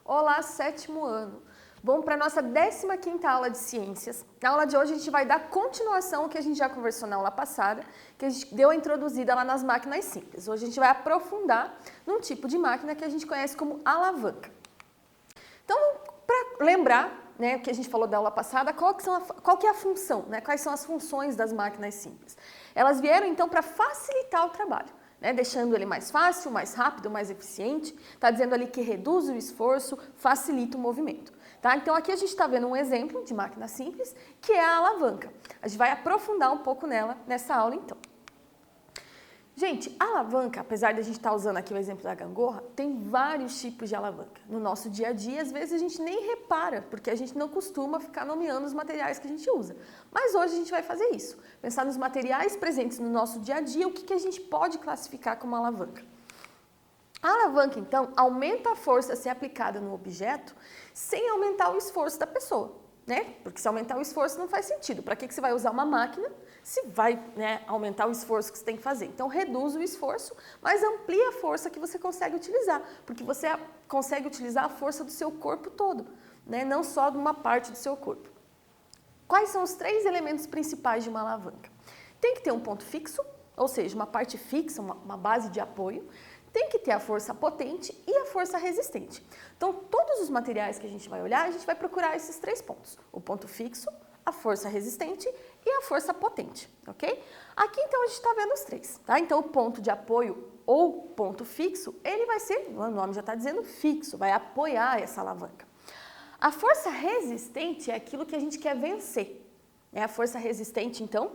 Olá, sétimo ano! Vamos para a nossa 15ª aula de ciências. Na aula de hoje a gente vai dar continuação ao que a gente já conversou na aula passada, que a gente deu a introduzida lá nas máquinas simples. Hoje a gente vai aprofundar num tipo de máquina que a gente conhece como alavanca. Então, para lembrar, né, o que a gente falou da aula passada, qual que é a função, né, quais são as funções das máquinas simples? Elas vieram então para facilitar o trabalho, né, deixando ele mais fácil, mais rápido, mais eficiente. Está dizendo ali que reduz o esforço, facilita o movimento. Tá? Então aqui a gente está vendo um exemplo de máquina simples, que é a alavanca. A gente vai aprofundar um pouco nela nessa aula então. Gente, a alavanca, apesar de a gente estar usando aqui o exemplo da gangorra, tem vários tipos de alavanca. No nosso dia a dia, às vezes a gente nem repara, porque a gente não costuma ficar nomeando os materiais que a gente usa. Mas hoje a gente vai fazer isso. Pensar nos materiais presentes no nosso dia a dia, o que a gente pode classificar como alavanca. A alavanca, então, aumenta a força a ser aplicada no objeto sem aumentar o esforço da pessoa, né? Porque se aumentar o esforço não faz sentido. Para que você vai usar uma máquina se vai, né, aumentar o esforço que você tem que fazer? Então, reduz o esforço, mas amplia a força que você consegue utilizar, porque você consegue utilizar a força do seu corpo todo, né? Não só de uma parte do seu corpo. Quais são os 3 elementos principais de uma alavanca? Tem que ter um ponto fixo, ou seja, uma parte fixa, uma base de apoio. Tem que ter a força potente e a força resistente. Então, todos os materiais que a gente vai olhar, a gente vai procurar esses 3 pontos. O ponto fixo, a força resistente e a força potente, ok? Aqui, então, a gente está vendo os 3, tá? Então, o ponto de apoio ou ponto fixo, ele vai ser, o nome já está dizendo fixo, vai apoiar essa alavanca. A força resistente é aquilo que a gente quer vencer. A força resistente, então,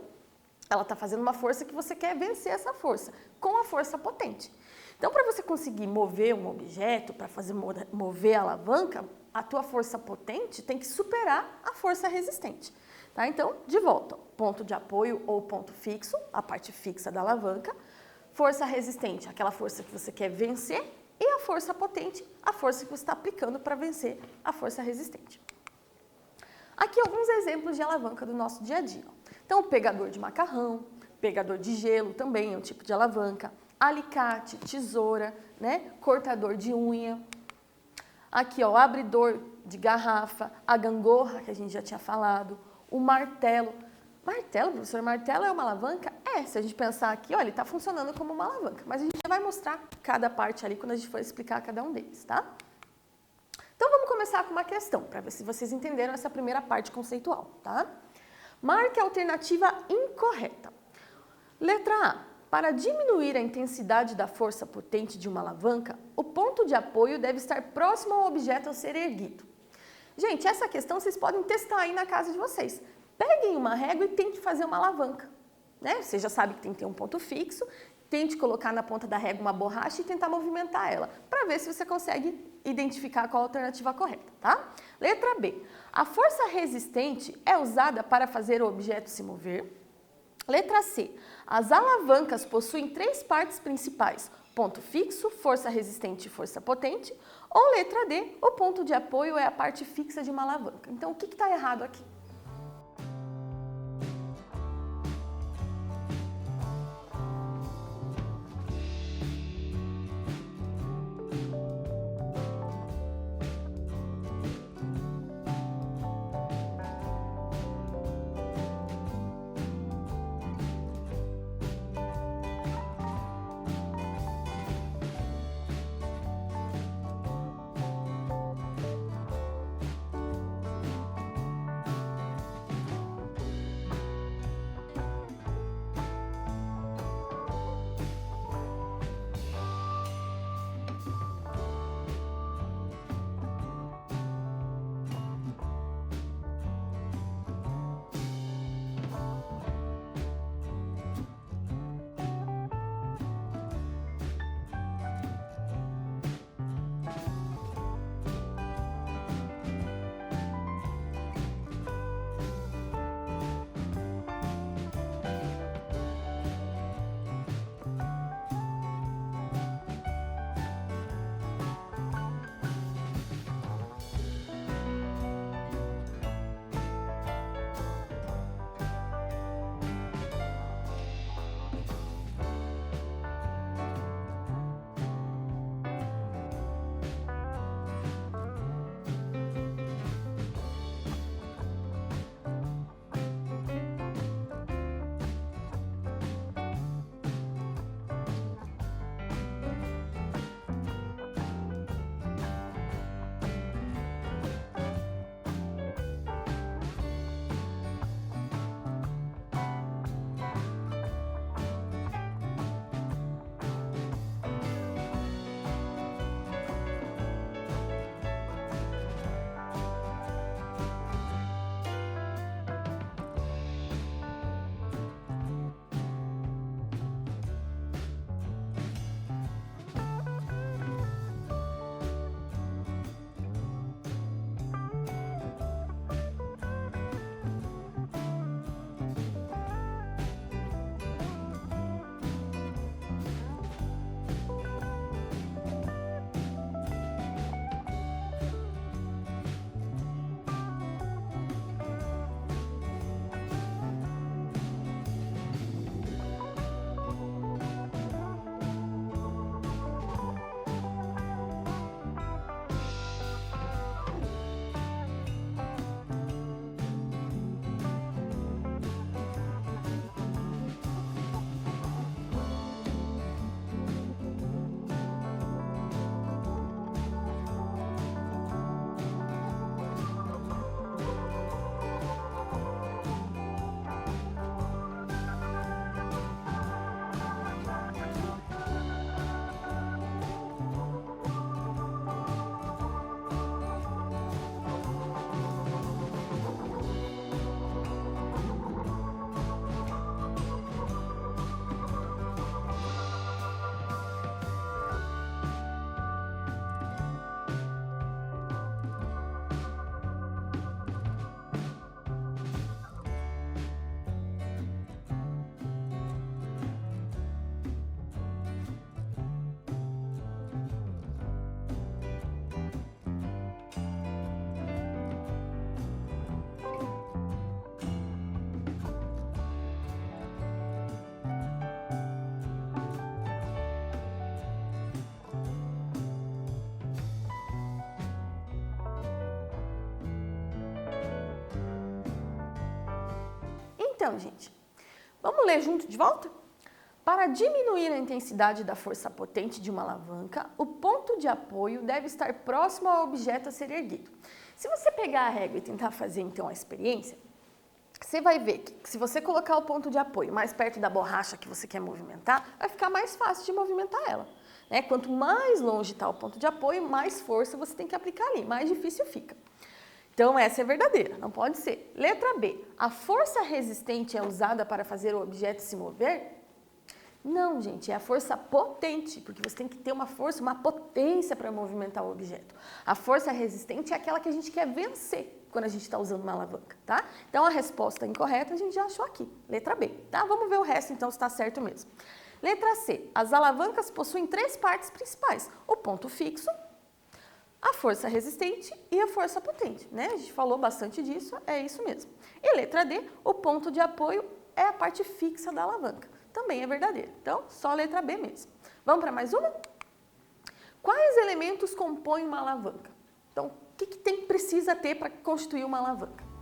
ela está fazendo uma força que você quer vencer essa força, com a força potente. Então, para você conseguir mover um objeto, para fazer mover a alavanca, a tua força potente tem que superar a força resistente. Tá? Então, de volta, ponto de apoio ou ponto fixo, a parte fixa da alavanca, força resistente, aquela força que você quer vencer, e a força potente, a força que você está aplicando para vencer a força resistente. Aqui alguns exemplos de alavanca do nosso dia a dia. Então, o pegador de macarrão, pegador de gelo também é um tipo de alavanca, alicate, tesoura, né? Cortador de unha. Aqui, ó, o abridor de garrafa, a gangorra, que a gente já tinha falado, o martelo. Martelo, professor, martelo é uma alavanca? É, se a gente pensar aqui, ó, ele está funcionando como uma alavanca, mas a gente já vai mostrar cada parte ali quando a gente for explicar cada um deles, tá? Então, vamos começar com uma questão, para ver se vocês entenderam essa primeira parte conceitual, tá? Marque a alternativa incorreta. Letra A. Para diminuir a intensidade da força potente de uma alavanca, o ponto de apoio deve estar próximo ao objeto a ser erguido. Gente, essa questão vocês podem testar aí na casa de vocês. Peguem uma régua e tentem fazer uma alavanca. Né? Você já sabe que tem que ter um ponto fixo, tente colocar na ponta da régua uma borracha e tentar movimentar ela, para ver se você consegue identificar qual a alternativa correta, tá? Letra B. A força resistente é usada para fazer o objeto se mover. Letra C. As alavancas possuem 3 partes principais, ponto fixo, força resistente e força potente. Ou letra D, o ponto de apoio é a parte fixa de uma alavanca. Então, o que está errado aqui? Então, gente, vamos ler junto de volta? Para diminuir a intensidade da força potente de uma alavanca, o ponto de apoio deve estar próximo ao objeto a ser erguido. Se você pegar a régua e tentar fazer, então, a experiência, você vai ver que se você colocar o ponto de apoio mais perto da borracha que você quer movimentar, vai ficar mais fácil de movimentar ela. Né? Quanto mais longe está o ponto de apoio, mais força você tem que aplicar ali, mais difícil fica. Então, essa é verdadeira, não pode ser. Letra B, a força resistente é usada para fazer o objeto se mover? Não, gente, é a força potente, porque você tem que ter uma força, uma potência para movimentar o objeto. A força resistente é aquela que a gente quer vencer quando a gente está usando uma alavanca, tá? Então, a resposta incorreta a gente já achou aqui, letra B, tá? Vamos ver o resto, então, se está certo mesmo. Letra C, as alavancas possuem 3 partes principais, o ponto fixo, a força resistente e a força potente, né? A gente falou bastante disso, é isso mesmo. E letra D, o ponto de apoio é a parte fixa da alavanca. Também é verdadeiro. Então, só a letra B mesmo. Vamos para mais uma? Quais elementos compõem uma alavanca? Então, o que precisa ter para constituir uma alavanca?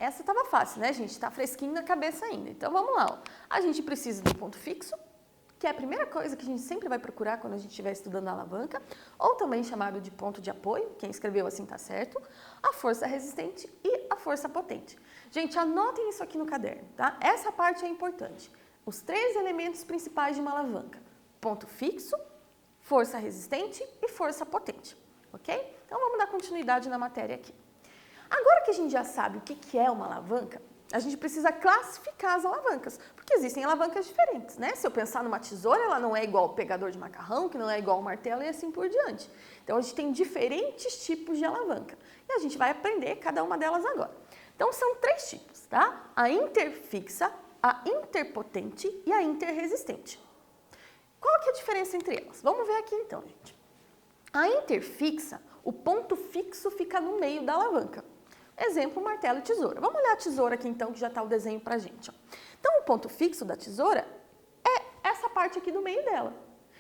essa estava fácil, né, gente? Está fresquinho na cabeça ainda. Então, vamos lá. Ó. A gente precisa do ponto fixo, que é a primeira coisa que a gente sempre vai procurar quando a gente estiver estudando a alavanca, ou também chamado de ponto de apoio, quem escreveu assim está certo, a força resistente e a força potente. Gente, anotem isso aqui no caderno, tá? Essa parte é importante. Os 3 elementos principais de uma alavanca: ponto fixo, força resistente e força potente, ok? Então, vamos dar continuidade na matéria aqui. Agora que a gente já sabe o que é uma alavanca, a gente precisa classificar as alavancas, porque existem alavancas diferentes, né? Se eu pensar numa tesoura, ela não é igual ao pegador de macarrão, que não é igual ao martelo e assim por diante. Então, a gente tem diferentes tipos de alavanca e a gente vai aprender cada uma delas agora. Então, são 3 tipos, tá? A interfixa, a interpotente e a interresistente. Qual que é a diferença entre elas? Vamos ver aqui então, gente. A interfixa, o ponto fixo fica no meio da alavanca. Exemplo, martelo e tesoura. Vamos olhar a tesoura aqui então, que já está o desenho pra gente. Ó. Então, o ponto fixo da tesoura é essa parte aqui do meio dela.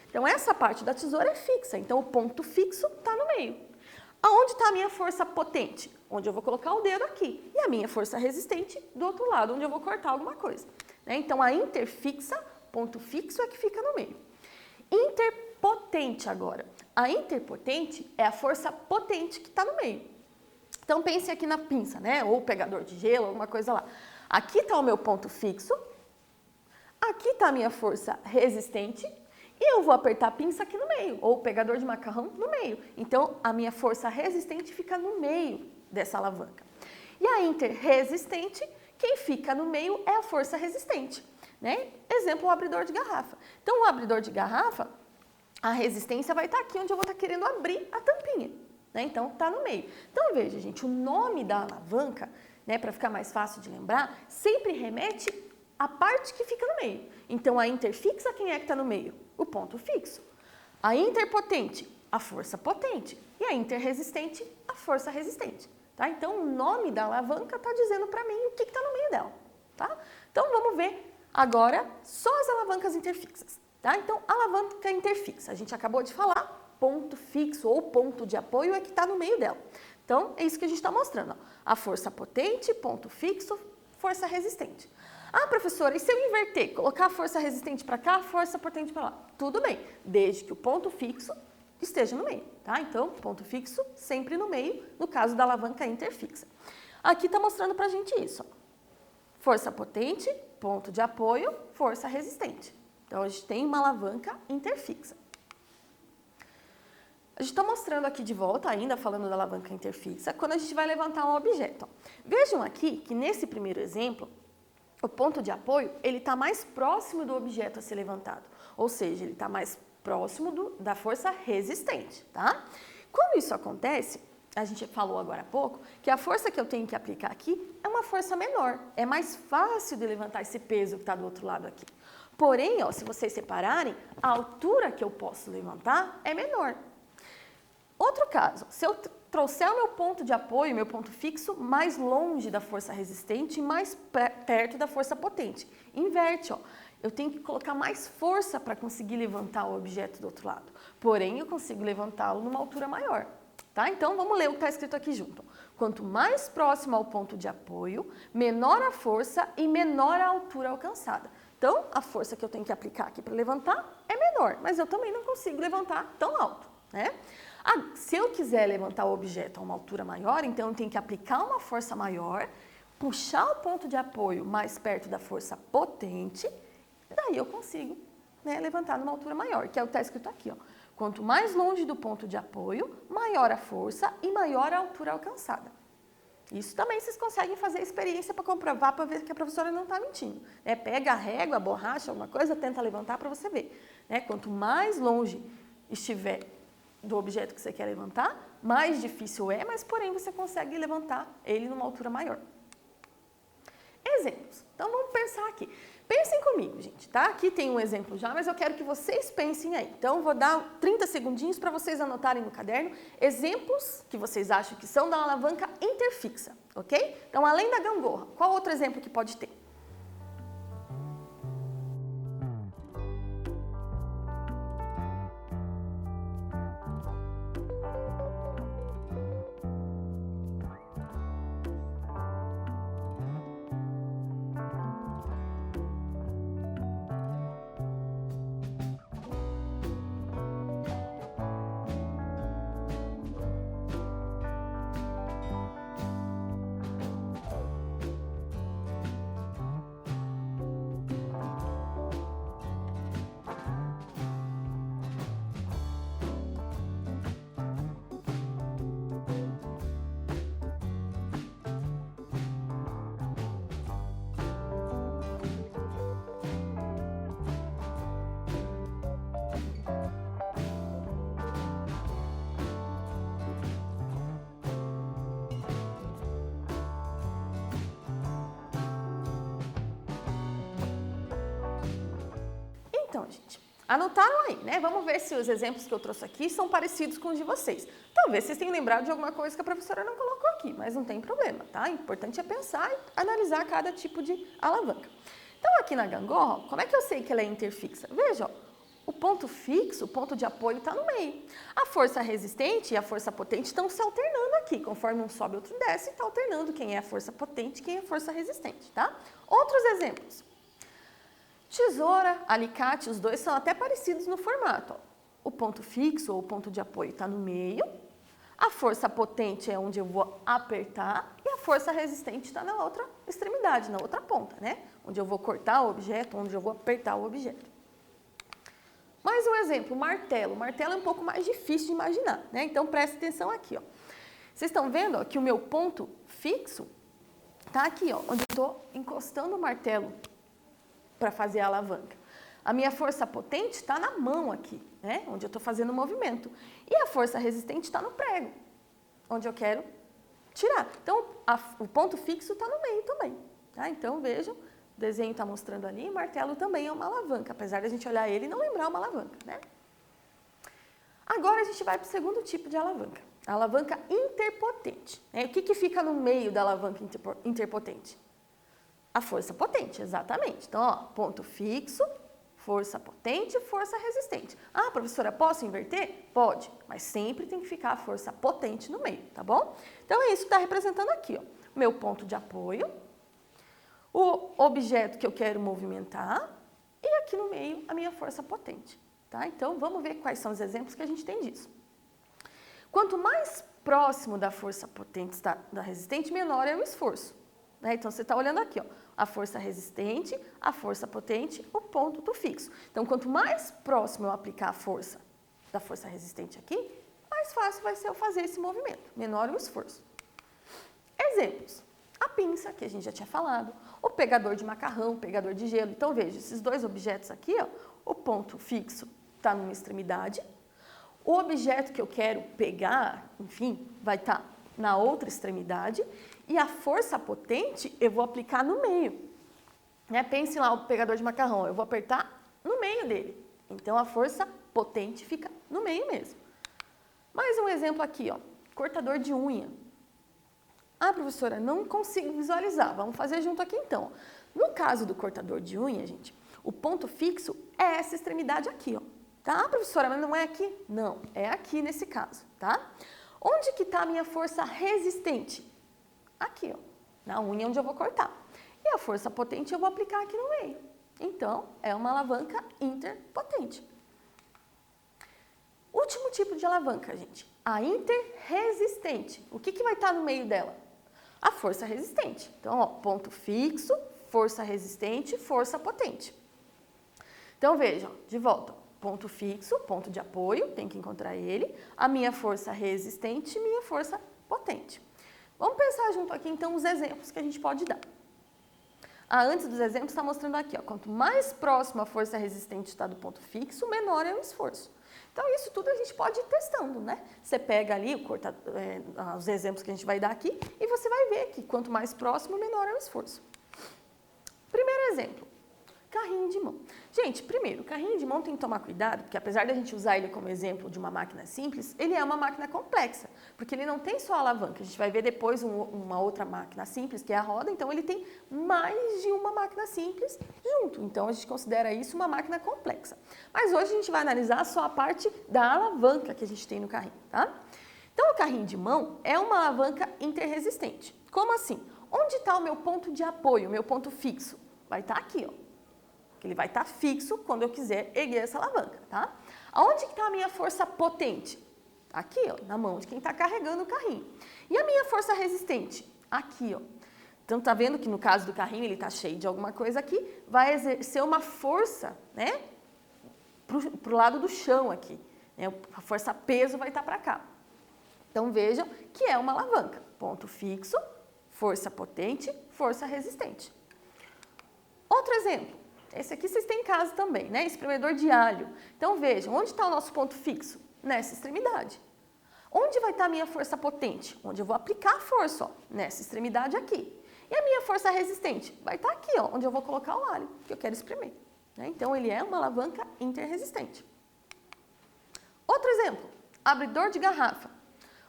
Então, essa parte da tesoura é fixa, então o ponto fixo está no meio. Aonde está a minha força potente? Onde eu vou colocar o dedo aqui. E a minha força resistente do outro lado, onde eu vou cortar alguma coisa. Né? Então, a interfixa, ponto fixo, é que fica no meio. Interpotente agora. A interpotente é a força potente que está no meio. Então, pense aqui na pinça, né? Ou pegador de gelo, alguma coisa lá. Aqui está o meu ponto fixo, aqui está a minha força resistente, e eu vou apertar a pinça aqui no meio, ou o pegador de macarrão no meio. Então, a minha força resistente fica no meio dessa alavanca. E a interresistente, quem fica no meio é a força resistente. Né? Exemplo, o abridor de garrafa. Então, o abridor de garrafa, a resistência vai estar aqui onde eu vou estar querendo abrir a tampinha. Né? Então, está no meio. Então, veja, gente, o nome da alavanca, né, para ficar mais fácil de lembrar, sempre remete à parte que fica no meio. Então, a interfixa, quem é que está no meio? O ponto fixo. A interpotente, a força potente. E a interresistente, a força resistente. Tá? Então, o nome da alavanca está dizendo para mim o que está no meio dela. Tá? Então, vamos ver agora só as alavancas interfixas. Tá? Então, alavanca interfixa, a gente acabou de falar. Ponto fixo ou ponto de apoio é que está no meio dela. Então, é isso que a gente está mostrando. Ó. A força potente, ponto fixo, força resistente. Ah, professora, e se eu inverter? Colocar a força resistente para cá, a força potente para lá? Tudo bem, desde que o ponto fixo esteja no meio. Tá? Então, ponto fixo sempre no meio, no caso da alavanca interfixa. Aqui está mostrando para a gente isso. Ó. Força potente, ponto de apoio, força resistente. Então, a gente tem uma alavanca interfixa. A gente está mostrando aqui de volta, ainda falando da alavanca interfixa, quando a gente vai levantar um objeto. Ó. Vejam aqui que nesse primeiro exemplo, o ponto de apoio ele está mais próximo do objeto a ser levantado. Ou seja, ele está mais próximo da força resistente. Tá? Quando isso acontece, a gente falou agora há pouco, que a força que eu tenho que aplicar aqui é uma força menor. É mais fácil de levantar esse peso que está do outro lado aqui. Porém, ó, se vocês separarem, a altura que eu posso levantar é menor. Outro caso, se eu trouxer o meu ponto de apoio, meu ponto fixo, mais longe da força resistente e mais perto da força potente. Inverte, ó. Eu tenho que colocar mais força para conseguir levantar o objeto do outro lado. Porém, eu consigo levantá-lo numa altura maior. Tá? Então, vamos ler o que está escrito aqui junto. Quanto mais próximo ao ponto de apoio, menor a força e menor a altura alcançada. Então, a força que eu tenho que aplicar aqui para levantar é menor, mas eu também não consigo levantar tão alto. Né? Se eu quiser levantar o objeto a uma altura maior, então eu tenho que aplicar uma força maior, puxar o ponto de apoio mais perto da força potente, daí eu consigo, né, levantar numa altura maior, que é o que está escrito aqui. Ó. Quanto mais longe do ponto de apoio, maior a força e maior a altura alcançada. Isso também vocês conseguem fazer experiência para comprovar, para ver que a professora não está mentindo. Né? Pega a régua, a borracha, alguma coisa, tenta levantar para você ver. Né? Quanto mais longe estiver do objeto que você quer levantar, mais difícil é, mas porém você consegue levantar ele numa altura maior. Exemplos. Então vamos pensar aqui. Pensem comigo, gente, tá? Aqui tem um exemplo já, mas eu quero que vocês pensem aí. Então vou dar 30 segundinhos para vocês anotarem no caderno exemplos que vocês acham que são da alavanca interfixa, ok? Então além da gangorra, qual outro exemplo que pode ter? então, gente? Anotaram aí, né? Vamos ver se os exemplos que eu trouxe aqui são parecidos com os de vocês. Talvez vocês tenham lembrado de alguma coisa que a professora não colocou aqui, mas não tem problema, tá? O importante é pensar e analisar cada tipo de alavanca. Então, aqui na gangorra, como é que eu sei que ela é interfixa? Veja, ó, o ponto fixo, o ponto de apoio está no meio. A força resistente e a força potente estão se alternando aqui. Conforme um sobe, outro desce, está alternando quem é a força potente e quem é a força resistente, tá? Outros exemplos. Tesoura, alicate, os dois são até parecidos no formato. Ó. O ponto fixo ou o ponto de apoio está no meio, a força potente é onde eu vou apertar e a força resistente está na outra extremidade, na outra ponta, né? Onde eu vou cortar o objeto, onde eu vou apertar o objeto. Mais um exemplo, o martelo. O martelo é um pouco mais difícil de imaginar, né? Então preste atenção aqui, ó. Vocês estão vendo ó, que o meu ponto fixo está aqui, ó, onde eu estou encostando o martelo para fazer a alavanca. A minha força potente está na mão aqui, né? Onde eu estou fazendo o movimento. E a força resistente está no prego, onde eu quero tirar. Então, o ponto fixo está no meio também. Tá? Então, vejam, o desenho está mostrando ali, o martelo também é uma alavanca, apesar de a gente olhar ele e não lembrar uma alavanca. Né? Agora, a gente vai para o segundo tipo de alavanca, a alavanca interpotente. O que fica no meio da alavanca interpotente? A força potente, exatamente. Então, ó, ponto fixo, força potente, força resistente. Ah, professora, posso inverter? Pode, mas sempre tem que ficar a força potente no meio, tá bom? Então, é isso que está representando aqui, ó. Meu ponto de apoio, o objeto que eu quero movimentar e aqui no meio a minha força potente, tá? Então, vamos ver quais são os exemplos que a gente tem disso. Quanto mais próximo da força potente da resistente, menor é o esforço. Então, você está olhando aqui, ó, a força resistente, a força potente, o ponto do fixo. Então, quanto mais próximo eu aplicar a força da força resistente aqui, mais fácil vai ser eu fazer esse movimento, menor o esforço. Exemplos. A pinça, que a gente já tinha falado, o pegador de macarrão, o pegador de gelo. Então, veja, esses dois objetos aqui, ó, o ponto fixo está numa extremidade, o objeto que eu quero pegar, enfim, vai estar na outra extremidade, e a força potente eu vou aplicar no meio. Né? Pense lá o pegador de macarrão, eu vou apertar no meio dele. Então, a força potente fica no meio mesmo. Mais um exemplo aqui, ó, cortador de unha. Ah, professora, não consigo visualizar. Vamos fazer junto aqui então. No caso do cortador de unha, gente, o ponto fixo é essa extremidade aqui, ó. Tá, ah, professora, mas não é aqui? Não, é aqui nesse caso, tá? Onde que está a minha força resistente? Aqui, ó, na unha onde eu vou cortar. E a força potente eu vou aplicar aqui no meio. Então, é uma alavanca interpotente. Último tipo de alavanca, gente, a interresistente. O que vai estar no meio dela? A força resistente. Então, ó, ponto fixo, força resistente, força potente. Então, vejam, de volta, ponto fixo, ponto de apoio, tem que encontrar ele, a minha força resistente e minha força potente. Vamos pensar junto aqui, então, os exemplos que a gente pode dar. Antes dos exemplos, está mostrando aqui, ó, quanto mais próximo a força resistente está do ponto fixo, menor é o esforço. Então, isso tudo a gente pode ir testando, né? Você pega ali os exemplos que a gente vai dar aqui e você vai ver que quanto mais próximo, menor é o esforço. Primeiro exemplo, carrinho de mão. Gente, primeiro, o carrinho de mão tem que tomar cuidado, porque apesar de a gente usar ele como exemplo de uma máquina simples, ele é uma máquina complexa, porque ele não tem só alavanca. A gente vai ver depois uma outra máquina simples, que é a roda, então ele tem mais de uma máquina simples junto. Então, a gente considera isso uma máquina complexa. Mas hoje a gente vai analisar só a parte da alavanca que a gente tem no carrinho, tá? Então, o carrinho de mão é uma alavanca interresistente. Como assim? Onde está o meu ponto de apoio, o meu ponto fixo? Vai estar aqui, ó. Ele vai estar fixo quando eu quiser erguer essa alavanca, tá? Aonde que está a minha força potente? Aqui, ó, na mão de quem está carregando o carrinho. E a minha força resistente? Aqui, ó. Então, tá vendo que no caso do carrinho, ele está cheio de alguma coisa aqui, vai exercer uma força, né, pro lado do chão aqui. Né? A força peso vai estar para cá. Então, vejam que é uma alavanca. Ponto fixo, força potente, força resistente. Outro exemplo. Esse aqui vocês têm em casa também, né? Espremedor de alho. Então, vejam, onde está o nosso ponto fixo? Nessa extremidade. Onde vai estar a minha força potente? Onde eu vou aplicar a força, ó, nessa extremidade aqui. E a minha força resistente? Vai estar aqui, ó, onde eu vou colocar o alho que eu quero espremer. né? Então, ele é uma alavanca interresistente. Outro exemplo, abridor de garrafa.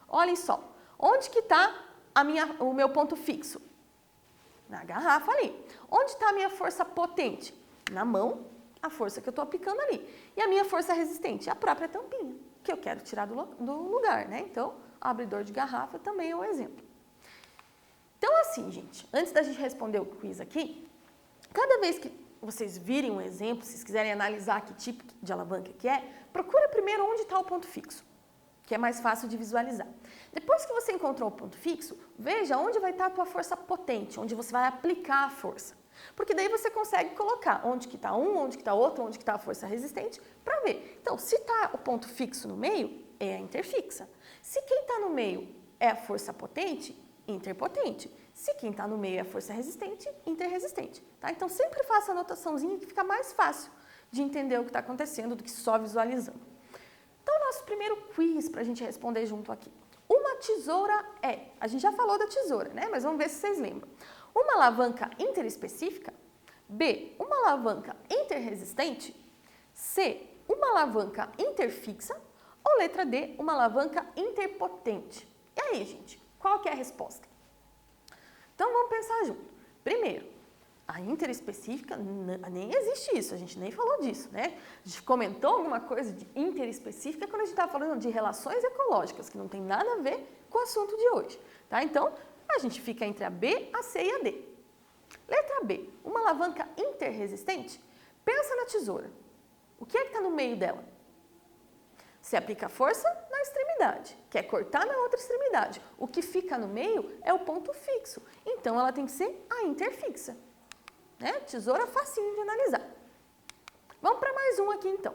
Olhem só, onde que está o meu ponto fixo? Na garrafa ali. Onde está a minha força potente? Na mão, a força que eu estou aplicando ali. E a minha força resistente? A própria tampinha, que eu quero tirar do lugar, né? Então, abridor de garrafa também é um exemplo. Então, assim, gente, antes da gente responder o quiz aqui, cada vez que vocês virem um exemplo, se vocês quiserem analisar que tipo de alavanca que é, procura primeiro onde está o ponto fixo, que é mais fácil de visualizar. Depois que você encontrou o ponto fixo, veja onde vai estar a tua força potente, onde você vai aplicar a força. Porque daí você consegue colocar onde que está um, onde que está outro, onde que está a força resistente, para ver. Então, se está o ponto fixo no meio, é a interfixa. Se quem está no meio é a força potente, interpotente. Se quem está no meio é a força resistente, interresistente. Tá? Então, sempre faça a anotaçãozinha que fica mais fácil de entender o que está acontecendo do que só visualizando. Então, nosso primeiro quiz para a gente responder junto aqui. Uma tesoura é, a gente já falou da tesoura, né? Mas vamos ver se vocês lembram. Uma alavanca interespecífica, B, uma alavanca interresistente, C, uma alavanca interfixa ou letra D, uma alavanca interpotente. E aí, gente, qual que é a resposta? Então, vamos pensar junto. Primeiro, a interespecífica, nem existe isso, a gente nem falou disso, né? A gente comentou alguma coisa de interespecífica quando a gente estava falando de relações ecológicas, que não tem nada a ver com o assunto de hoje, tá? Então, a gente fica entre a B, a C e a D. Letra B, uma alavanca interresistente? Pensa na tesoura. O que é que está no meio dela? Você aplica força na extremidade, quer cortar na outra extremidade. O que fica no meio é o ponto fixo, então ela tem que ser a interfixa. Né? Tesoura facinho de analisar. Vamos para mais um aqui então.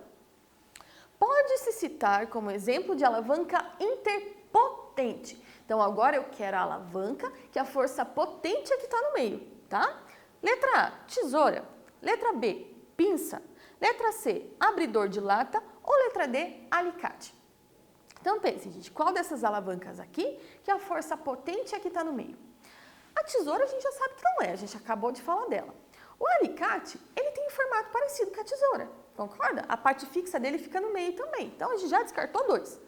Pode-se citar como exemplo de alavanca interpotente. Então agora eu quero a alavanca que a força potente é que está no meio, tá? Letra A, tesoura. Letra B, pinça. Letra C, abridor de lata. Ou letra D, alicate. Então pense, gente, qual dessas alavancas aqui que a força potente é que está no meio? A tesoura a gente já sabe que não é, a gente acabou de falar dela. O alicate, ele tem um formato parecido com a tesoura, concorda? A parte fixa dele fica no meio também, então a gente já descartou dois.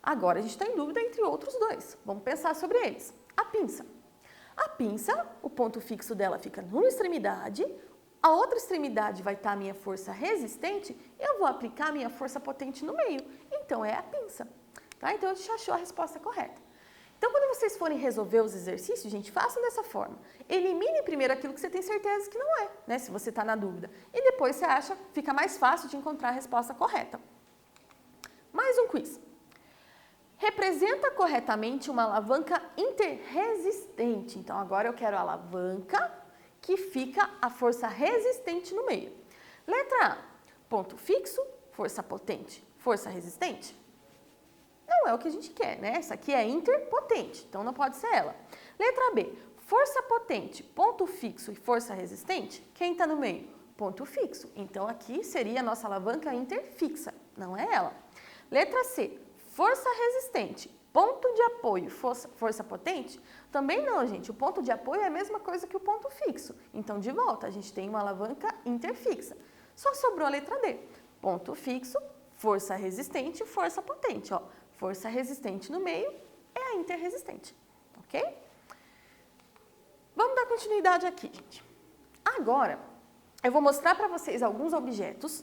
Agora a gente está em dúvida entre outros dois, vamos pensar sobre eles. A pinça. A pinça, o ponto fixo dela fica numa extremidade, a outra extremidade vai estar a minha força resistente, eu vou aplicar a minha força potente no meio, então é a pinça. Tá? Então a gente achou a resposta correta. Então, quando vocês forem resolver os exercícios, gente, façam dessa forma. Elimine primeiro aquilo que você tem certeza que não é, né? Se você está na dúvida. E depois você acha, fica mais fácil de encontrar a resposta correta. Mais um quiz. Representa corretamente uma alavanca interresistente. Então, agora eu quero a alavanca que fica a força resistente no meio. Letra A, ponto fixo, força potente, força resistente. Não é o que a gente quer, né? Essa aqui é interpotente, então não pode ser ela. Letra B, força potente, ponto fixo e força resistente. Quem está no meio? Ponto fixo. Então aqui seria a nossa alavanca interfixa, não é ela. Letra C, força resistente, ponto de apoio, força potente. Também não, gente. O ponto de apoio é a mesma coisa que o ponto fixo. Então, de volta, a gente tem uma alavanca interfixa. Só sobrou a letra D. Ponto fixo, força resistente e força potente, ó. Força resistente no meio é a interresistente, ok? Vamos dar continuidade aqui, gente. Agora, eu vou mostrar para vocês alguns objetos,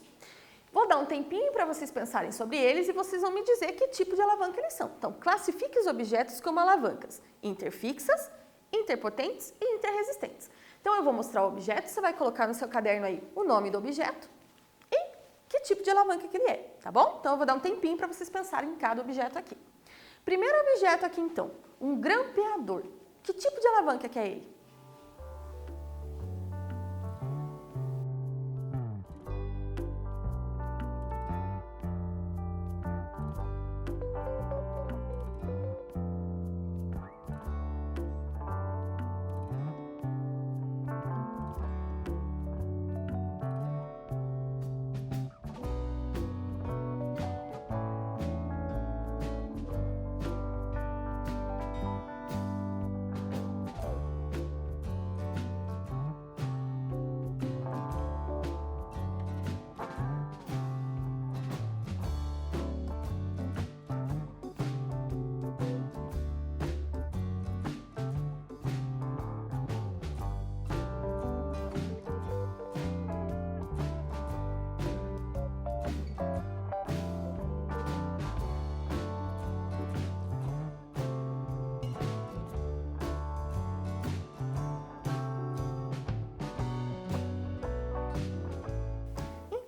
vou dar um tempinho para vocês pensarem sobre eles e vocês vão me dizer que tipo de alavanca eles são. Então, classifique os objetos como alavancas interfixas, interpotentes e interresistentes. Então, eu vou mostrar o objeto, você vai colocar no seu caderno aí o nome do objeto e que tipo de alavanca que ele é, tá bom? Então, eu vou dar um tempinho para vocês pensarem em cada objeto aqui. Primeiro objeto aqui, então, um grampeador. Que tipo de alavanca que é ele?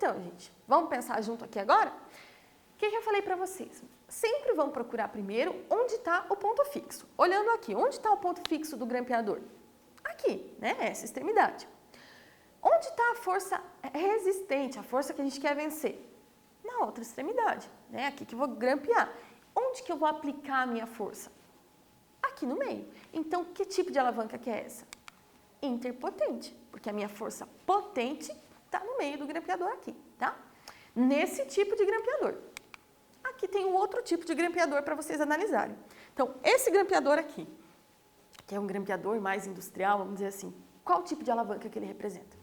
Então, gente, vamos pensar junto aqui agora? O que eu falei para vocês? Sempre vão procurar primeiro onde está o ponto fixo. Olhando aqui, onde está o ponto fixo do grampeador? Aqui, né? Essa extremidade. Onde está a força resistente, a força que a gente quer vencer? Na outra extremidade, né? Aqui que eu vou grampear. Onde que eu vou aplicar a minha força? Aqui no meio. Então, que tipo de alavanca que é essa? Interpotente, porque a minha força potente está no meio do grampeador aqui, tá? Nesse tipo de grampeador. Aqui tem um outro tipo de grampeador para vocês analisarem. Então, esse grampeador aqui, que é um grampeador mais industrial, vamos dizer assim, qual tipo de alavanca que ele representa?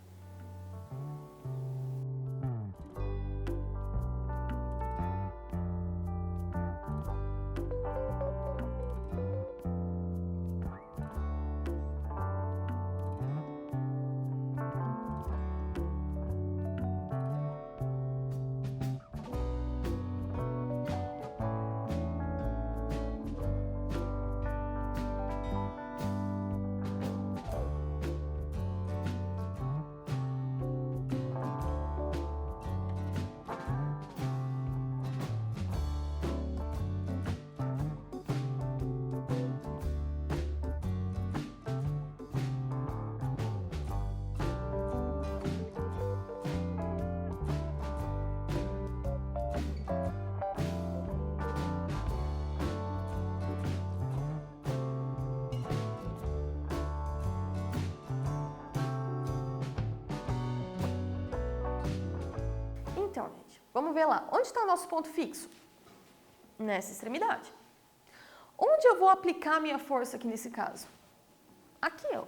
Então, gente, vamos ver lá. Onde está o nosso ponto fixo? Nessa extremidade. Onde eu vou aplicar a minha força aqui nesse caso? Aqui, ó.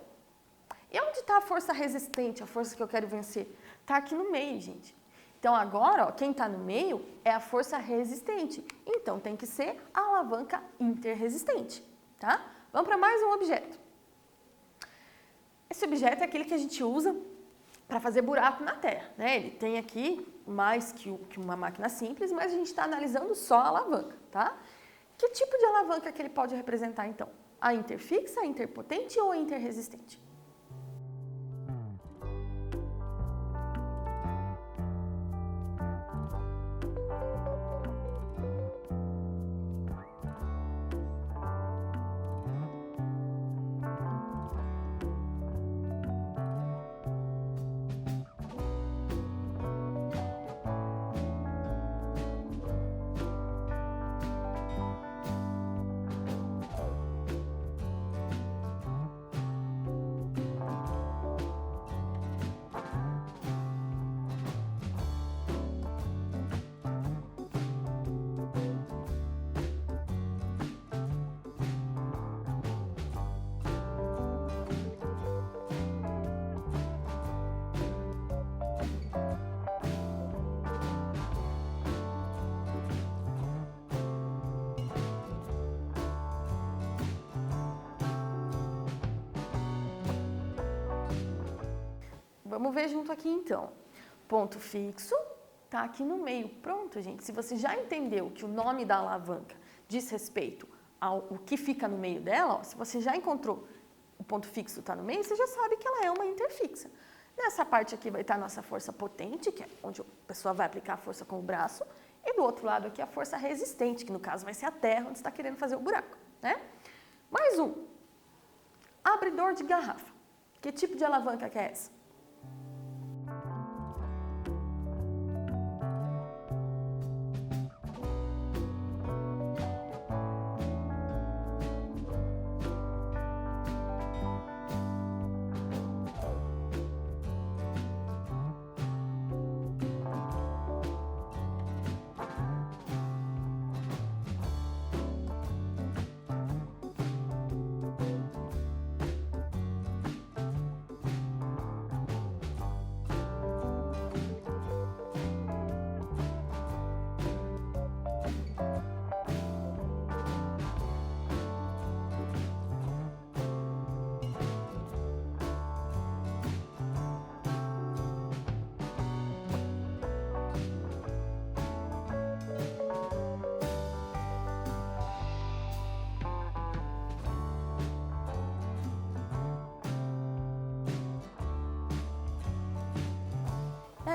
E onde está a força resistente, a força que eu quero vencer? Está aqui no meio, gente. Então, agora, ó, quem está no meio é a força resistente. Então, tem que ser a alavanca interresistente, tá? Vamos para mais um objeto. Esse objeto é aquele que a gente usa para fazer buraco na terra, né? Ele tem aqui mais que uma máquina simples, mas a gente está analisando só a alavanca, tá? Que tipo de alavanca que ele pode representar, então? A interfixa, a interpotente ou a interresistente? Vamos ver junto aqui, então. Ponto fixo está aqui no meio. Pronto, gente. Se você já entendeu que o nome da alavanca diz respeito ao que fica no meio dela, ó, se você já encontrou o ponto fixo está no meio, você já sabe que ela é uma interfixa. Nessa parte aqui vai estar a nossa força potente, que é onde a pessoa vai aplicar a força com o braço, e do outro lado aqui a força resistente, que no caso vai ser a terra onde está querendo fazer o buraco, né? Mais um. Abridor de garrafa. Que tipo de alavanca que é essa?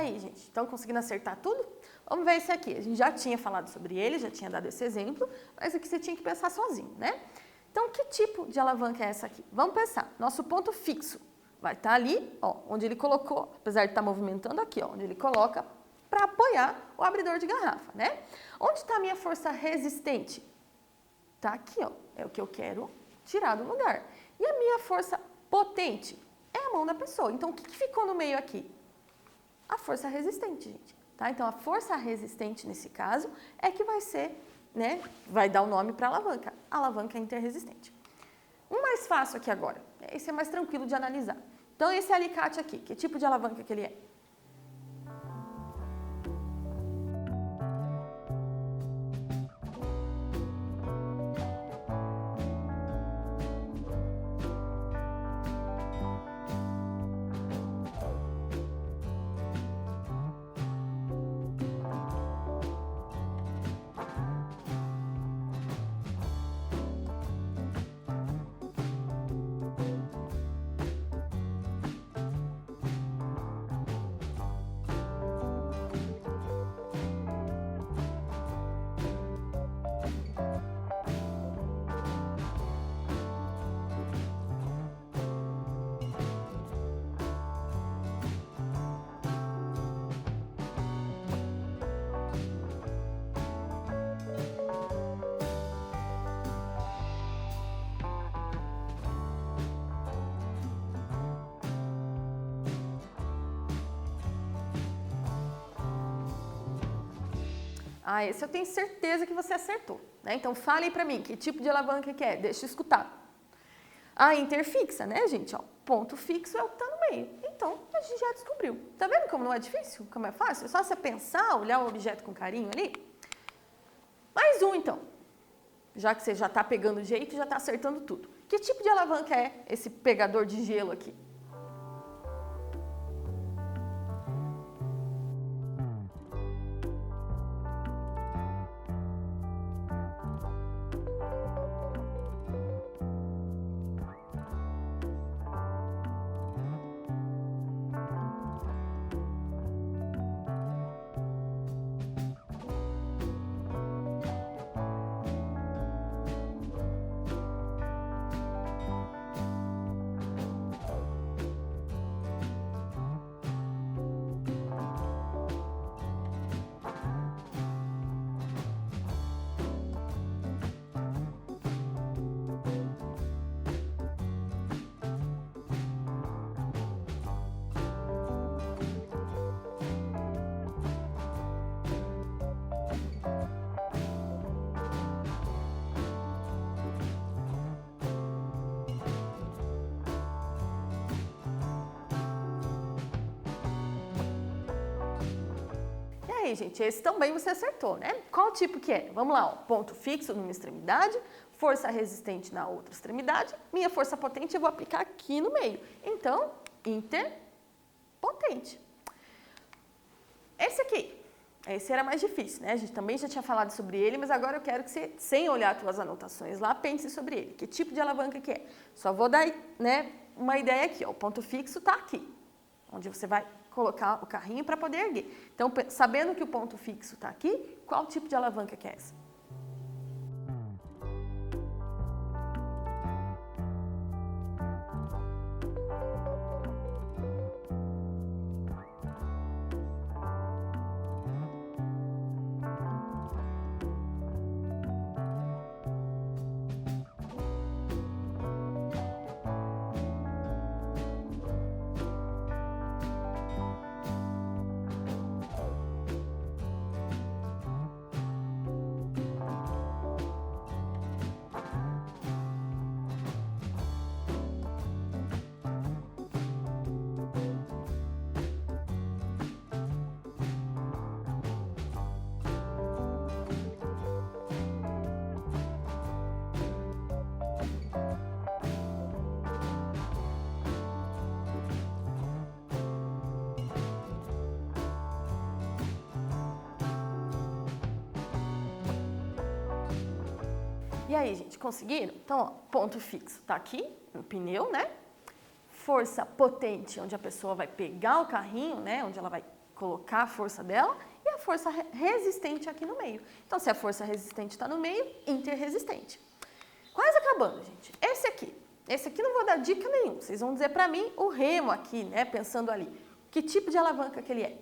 aí, gente, estão conseguindo acertar tudo? Vamos ver esse aqui. A gente já tinha falado sobre ele, já tinha dado esse exemplo, mas aqui você tinha que pensar sozinho, né? Então, que tipo de alavanca é essa aqui? Vamos pensar. Nosso ponto fixo vai estar ali, ó, onde ele colocou, apesar de estar movimentando aqui, ó, onde ele coloca para apoiar o abridor de garrafa, né? Onde está a minha força resistente? Está aqui, ó, é o que eu quero tirar do lugar. E a minha força potente é a mão da pessoa. Então, o que ficou no meio aqui? A força resistente, gente. Tá? Então, a força resistente, nesse caso, é que vai ser, né, vai dar o nome para a alavanca interresistente. Um mais fácil aqui agora, esse é mais tranquilo de analisar. Então, esse alicate aqui, que tipo de alavanca que ele é? Ah, esse eu tenho certeza que você acertou, né? Então, fale aí pra mim, que tipo de alavanca que é? Deixa eu escutar. A interfixa, né, gente? Ó, ponto fixo é o que tá no meio. Então, a gente já descobriu. Tá vendo como não é difícil? Como é fácil? É só você pensar, olhar o objeto com carinho ali. Mais um, então. Já que você já tá pegando o jeito, já tá acertando tudo. Que tipo de alavanca é esse pegador de gelo aqui? E aí, gente, esse também você acertou, né? Qual tipo que é? Vamos lá, ó, ponto fixo numa extremidade, força resistente na outra extremidade, minha força potente eu vou aplicar aqui no meio. Então, interpotente. Esse aqui, esse era mais difícil, né? A gente também já tinha falado sobre ele, mas agora eu quero que você, sem olhar as suas anotações lá, pense sobre ele. Que tipo de alavanca que é? Só vou dar, né, uma ideia aqui, ó. O ponto fixo está aqui, onde você vai colocar o carrinho para poder erguer. Então, sabendo que o ponto fixo está aqui, qual tipo de alavanca que é essa? E aí, gente, conseguiram? Então, ó, ponto fixo tá aqui, no pneu, né? Força potente, onde a pessoa vai pegar o carrinho, né? Onde ela vai colocar a força dela, e a força resistente aqui no meio. Então, se a força resistente está no meio, interresistente. Quase acabando, gente. Esse aqui não vou dar dica nenhuma. Vocês vão dizer para mim o remo aqui, né, pensando ali. Que tipo de alavanca que ele é?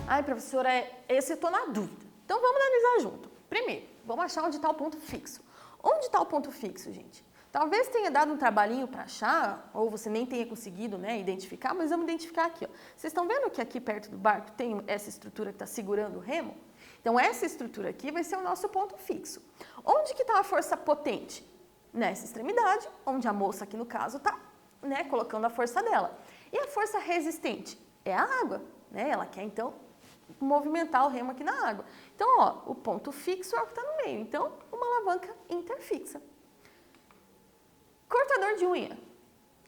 Ai, professora, esse eu estou na dúvida. Então, vamos analisar junto. Primeiro, vamos achar onde está o ponto fixo. Onde está o ponto fixo, gente? Talvez tenha dado um trabalhinho para achar, ou você nem tenha conseguido, né, identificar, mas vamos identificar aqui. Ó. Vocês estão vendo que aqui perto do barco tem essa estrutura que está segurando o remo? Então, essa estrutura aqui vai ser o nosso ponto fixo. Onde que está a força potente? Nessa extremidade, onde a moça aqui no caso está, né, colocando a força dela. E a força resistente? É a água, né? Ela quer, então, movimentar o remo aqui na água. Então, ó, o ponto fixo é o que está no meio. Então, uma alavanca interfixa. Cortador de unha.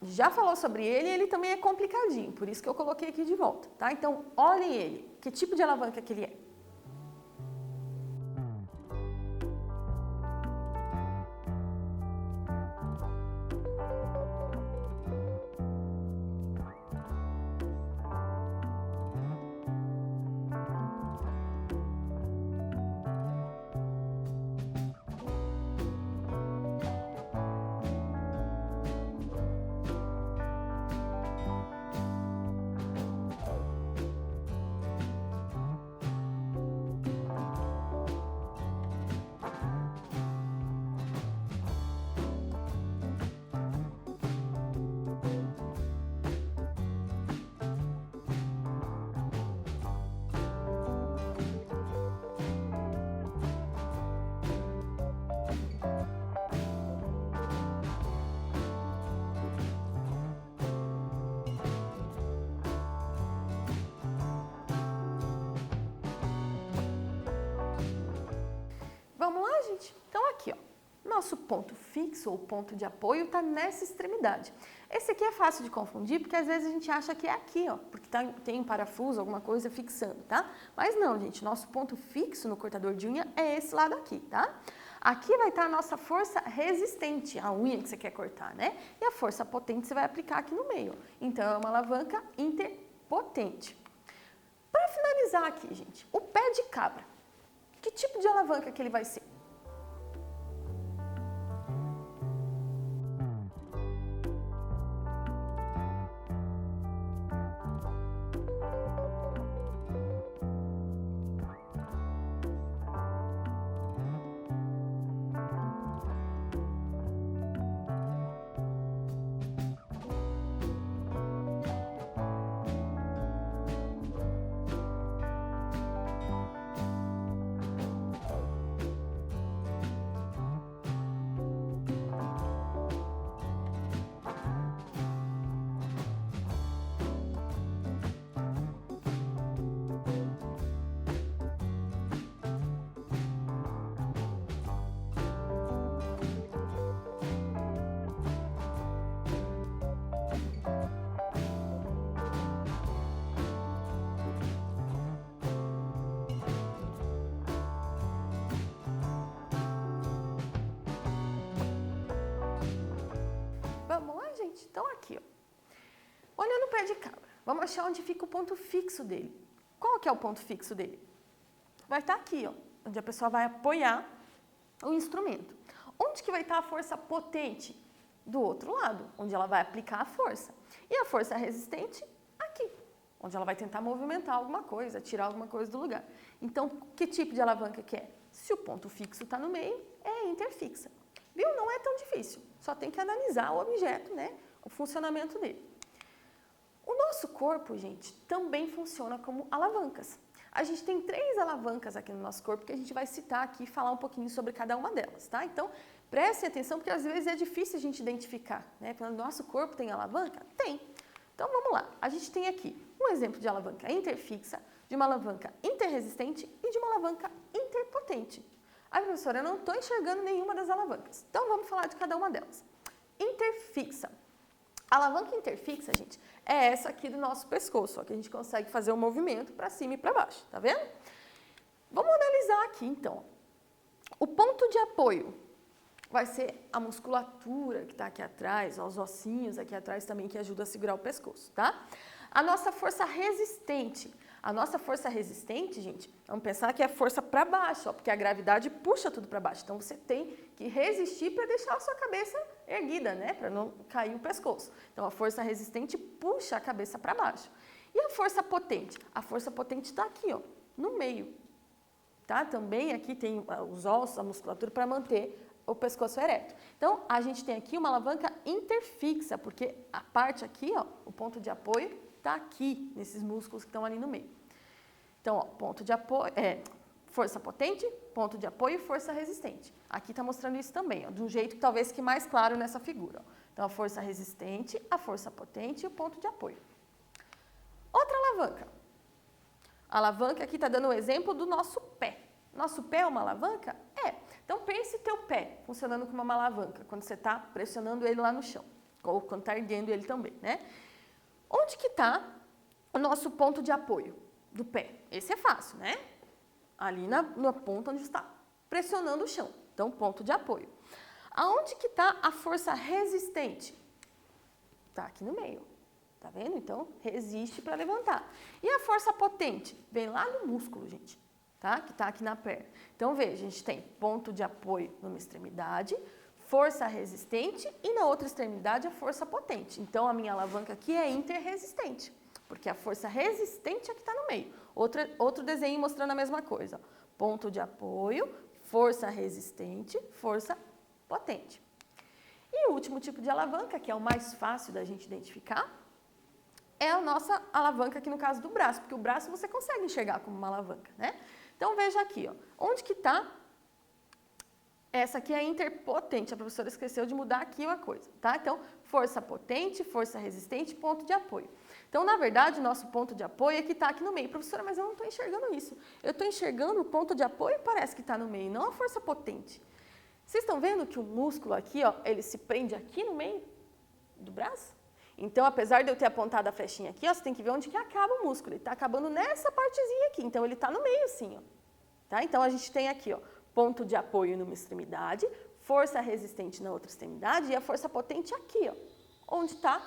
Já falou sobre ele, ele também é complicadinho, por isso que eu coloquei aqui de volta, tá? Então, olhem ele. Que tipo de alavanca que ele é? Vamos lá, gente? Então, aqui, ó. Nosso ponto fixo ou ponto de apoio está nessa extremidade. Esse aqui é fácil de confundir, porque às vezes a gente acha que é aqui, ó, porque tem um parafuso, alguma coisa fixando, tá? Mas não, gente, nosso ponto fixo no cortador de unha é esse lado aqui, tá? Aqui vai estar a nossa força resistente, a unha que você quer cortar, né? E a força potente você vai aplicar aqui no meio. Então, é uma alavanca interpotente. Para finalizar aqui, gente, o pé de cabra. Que tipo de alavanca que ele vai ser? Vamos lá, gente? Então, aqui, ó. Olhando o pé de cabra, vamos achar onde fica o ponto fixo dele. Qual que é o ponto fixo dele? Vai estar aqui, ó, onde a pessoa vai apoiar o instrumento. Onde que vai estar a força potente? Do outro lado, onde ela vai aplicar a força. E a força resistente? Aqui. onde ela vai tentar movimentar alguma coisa, tirar alguma coisa do lugar. Então, que tipo de alavanca que é? Se o ponto fixo está no meio, é interfixa. Viu? Não é tão difícil, só tem que analisar o objeto, né? O funcionamento dele. O nosso corpo, gente, também funciona como alavancas. A gente tem 3 alavancas aqui no nosso corpo que a gente vai citar aqui e falar um pouquinho sobre cada uma delas, tá? Então, prestem atenção porque às vezes é difícil a gente identificar, né? O nosso corpo tem alavanca? Tem. Então, vamos lá. A gente tem aqui um exemplo de alavanca interfixa, de uma alavanca interresistente e de uma alavanca interpotente. Ai, professora, eu não estou enxergando nenhuma das alavancas. Então, vamos falar de cada uma delas. Interfixa. A alavanca interfixa, gente, é essa aqui do nosso pescoço, só que a gente consegue fazer um movimento para cima e para baixo, tá vendo? Vamos analisar aqui, então. O ponto de apoio vai ser a musculatura que está aqui atrás, ó, os ossinhos aqui atrás também que ajudam a segurar o pescoço, tá? A nossa força resistente. A nossa força resistente, gente, vamos pensar que é a força para baixo, ó, porque a gravidade puxa tudo para baixo. Então, você tem que resistir para deixar a sua cabeça erguida, né? Para não cair o pescoço. Então, a força resistente puxa a cabeça para baixo. E a força potente? A força potente está aqui, ó, no meio. Tá? Também aqui tem os ossos, a musculatura para manter o pescoço ereto. Então, a gente tem aqui uma alavanca interfixa, porque a parte aqui, ó, o ponto de apoio, está aqui, nesses músculos que estão ali no meio. Então, ó, ponto de apoio, força potente, ponto de apoio e força resistente. Aqui está mostrando isso também, ó, de um jeito que talvez que mais claro nessa figura. Ó. Então, a força resistente, a força potente e o ponto de apoio. Outra alavanca. A alavanca aqui está dando o exemplo do nosso pé. Nosso pé é uma alavanca? É. Então, pense teu pé funcionando como uma alavanca, quando você está pressionando ele lá no chão, ou quando está erguendo ele também, né? Onde que está o nosso ponto de apoio do pé? Esse é fácil, né? Ali na ponta onde está pressionando o chão. Então, ponto de apoio. Aonde que está a força resistente? Está aqui no meio. Tá vendo? Então, resiste para levantar. E a força potente? Vem lá no músculo, gente. Tá? Que está aqui na perna. Então, veja, a gente tem ponto de apoio numa extremidade, força resistente e na outra extremidade a força potente. Então, a minha alavanca aqui é interresistente, porque a força resistente é que está no meio. Outro desenho mostrando a mesma coisa. Ponto de apoio, força resistente, força potente. E o último tipo de alavanca, que é o mais fácil da gente identificar, é a nossa alavanca aqui no caso do braço, porque o braço você consegue enxergar como uma alavanca, né? Então, veja aqui, ó, onde que está? Essa aqui é a interpotente, a professora esqueceu de mudar aqui uma coisa, tá? Então, força potente, força resistente, ponto de apoio. Então, na verdade, o nosso ponto de apoio é que está aqui no meio. Professora, mas eu não estou enxergando isso. Eu estou enxergando o ponto de apoio e parece que está no meio, não a força potente. Vocês estão vendo que o músculo aqui, ó, ele se prende aqui no meio do braço? Então, apesar de eu ter apontado a flechinha aqui, ó, você tem que ver onde que acaba o músculo. Ele está acabando nessa partezinha aqui. Então, ele está no meio, assim, ó. Tá? Então, a gente tem aqui, ó, ponto de apoio numa extremidade, força resistente na outra extremidade e a força potente aqui, ó, onde está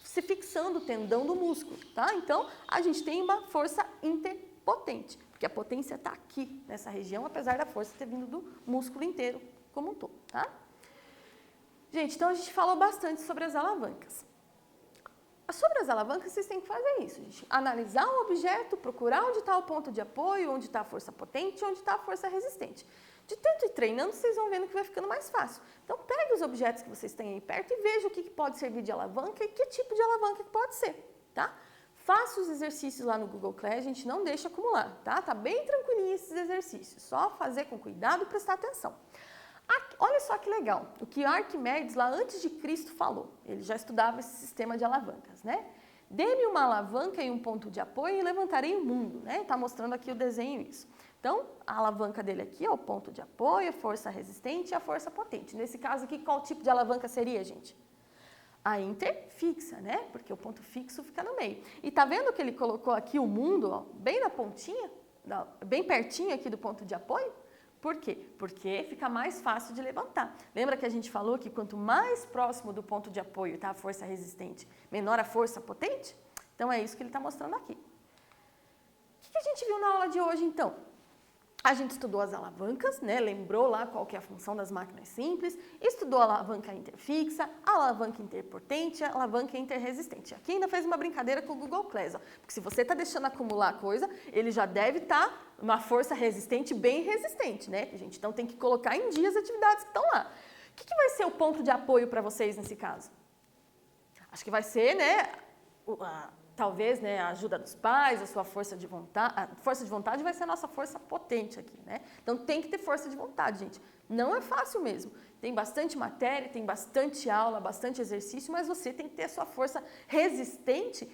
se fixando o tendão do músculo. Tá? Então, a gente tem uma força interpotente, porque a potência está aqui, nessa região, apesar da força ter vindo do músculo inteiro como um todo. Tá? Gente, então a gente falou bastante sobre as alavancas. Sobre as alavancas, vocês têm que fazer isso, gente. Analisar o objeto, procurar onde está o ponto de apoio, onde está a força potente, onde está a força resistente. De tanto ir treinando, vocês vão vendo que vai ficando mais fácil. Então, pegue os objetos que vocês têm aí perto e veja o que pode servir de alavanca e que tipo de alavanca que pode ser, tá? Faça os exercícios lá no Google Class, a gente não deixa acumular, tá? Tá bem tranquilinho esses exercícios, só fazer com cuidado e prestar atenção. Olha só que legal, o que Arquimedes, lá antes de Cristo, falou. Ele já estudava esse sistema de alavancas, né? Dê-me uma alavanca e um ponto de apoio e levantarei o mundo, né? Está mostrando aqui o desenho isso. Então, a alavanca dele aqui é o ponto de apoio, a força resistente e a força potente. Nesse caso aqui, qual tipo de alavanca seria, gente? A interfixa, né? Porque o ponto fixo fica no meio. E tá vendo que ele colocou aqui o mundo, ó, bem na pontinha, bem pertinho aqui do ponto de apoio? Por quê? Porque fica mais fácil de levantar. Lembra que a gente falou que quanto mais próximo do ponto de apoio está a força resistente, menor a força potente? Então, é isso que ele está mostrando aqui. O que a gente viu na aula de hoje, então? A gente estudou as alavancas, né? Lembrou lá qual que é a função das máquinas simples, estudou a alavanca interfixa, a alavanca interpotente, a alavanca interresistente. Aqui ainda fez uma brincadeira com o Google Class, ó, porque se você está deixando acumular coisa, ele já deve estar uma força resistente bem resistente, né, gente? Então tem que colocar em dia as atividades que estão lá. O que vai ser o ponto de apoio para vocês nesse caso? Acho que vai ser, né, talvez, né, a ajuda dos pais, a sua força de vontade. A força de vontade vai ser a nossa força potente aqui, né? Então tem que ter força de vontade, gente. Não é fácil mesmo. Tem bastante matéria, tem bastante aula, bastante exercício, mas você tem que ter a sua força resistente,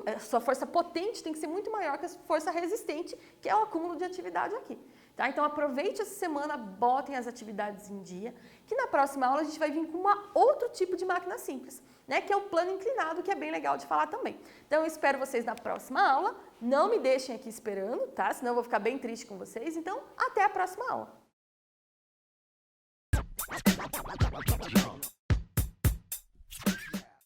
a sua força potente tem que ser muito maior que a sua força resistente, que é o acúmulo de atividade aqui. Tá? Então aproveite essa semana, botem as atividades em dia, que na próxima aula a gente vai vir com outro tipo de máquina simples, né? Que é o plano inclinado, que é bem legal de falar também. Então eu espero vocês na próxima aula, não me deixem aqui esperando, tá? Senão eu vou ficar bem triste com vocês, então até a próxima aula.